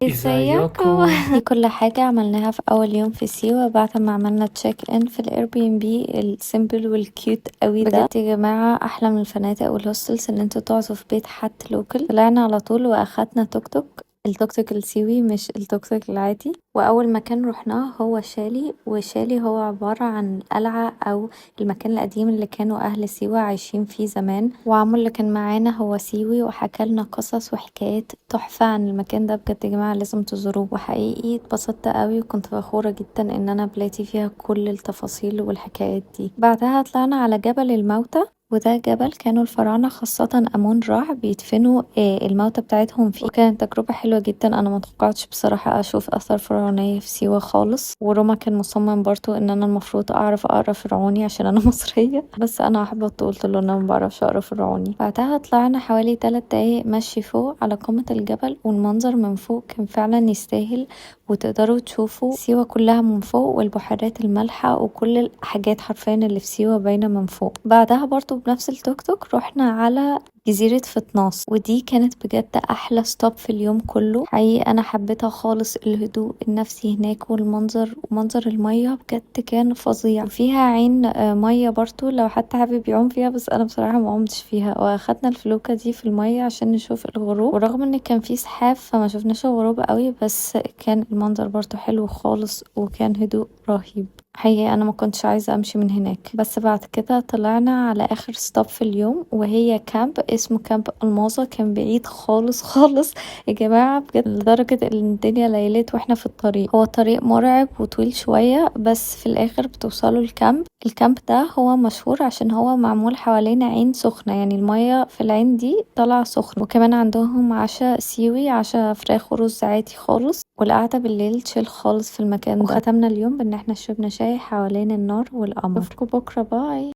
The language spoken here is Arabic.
ازيكم. دي كل حاجة عملناها في اول يوم في سيوة بعد ما عملنا تشيك ان في الاير بي ام بي السيمبل والكيوت قوي ده. بجد يا جماعة احلى من الفنادق والهوستلز ان انتوا تقعدوا في بيت حد لوكل. طلعنا على طول واخدنا توك توك، التوك توك السيوي مش التوك توك العادي. واول مكان رحناه هو شالي، وشالي هو عبارة عن قلعة او المكان القديم اللي كانوا اهل سيوة عايشين فيه زمان. وعمو اللي كان معانا هو سيوي وحكالنا قصص وحكايات تحفة عن المكان ده. بجد يا جماعة لازم تزوروه. وحقيقي اتبسطت قوي وكنت فخورة جدا ان انا بلاتي فيها كل التفاصيل والحكايات دي. بعدها طلعنا على جبل الموتى، وده جبل كانوا الفراعنة خاصة أمون رع بيدفنوا الموتى بتاعتهم فيه. وكانت تجربة حلوة جدا. أنا متوقعتش بصراحة أشوف أثر فرعونية في سيوة خالص. وروما كان مصمم برضو إن أنا المفروض أعرف أقرأ فرعوني عشان أنا مصرية، بس أنا أحبط وقلت له إن أنا مبعرفش أقرأ فرعوني. بعدها طلعنا حوالي 3 دقايق مشي فوق على قمة الجبل، والمنظر من فوق كان فعلا يستاهل. وتقدروا تشوفوا سيوة كلها من فوق، والبحيرات المالحة وكل الحاجات حرفيا اللي في سيوة باينة من فوق. بعدها برضو بنفس التوك توك رحنا على جزيرة فتناس، ودي كانت بجد أحلى ستوب في اليوم كله. حقيقي أنا حبيتها خالص، الهدوء النفسي هناك والمنظر ومنظر المية بجد كان فظيع. وفيها عين مية برضو لو حد حابب يعوم فيها، بس أنا بصراحة ما عمتش فيها. وأخدنا الفلوكة دي في المية عشان نشوف الغروب، ورغم ان كان فيه سحاب فما شفناش الغروب قوي، بس كان المنظر برضو حلو خالص وكان هدوء رهيب. حقيقي انا ما كنتش عايزة امشي من هناك. بس بعد كده طلعنا على اخر ستوب في اليوم، وهي كامب اسمه كامب الماظة. كان بعيد خالص خالص يا جماعة بجد، لدرجة ان الدنيا ليلت واحنا في الطريق. هو الطريق مرعب وطويل شوية، بس في الاخر بتوصلوا الكامب. الكامب ده هو مشهور عشان هو معمول حوالين عين سخنة، يعني المية في العين دي طالعة سخنة. وكمان عندهم عشاء سيوي، عشاء فراخ ورز عادي خالص. والقعدة بالليل تشيل خالص في المكان ده. وختمنا اليوم بان احنا شربنا شاي حوالين النار والقمر. اشوفكم بكرة، باي.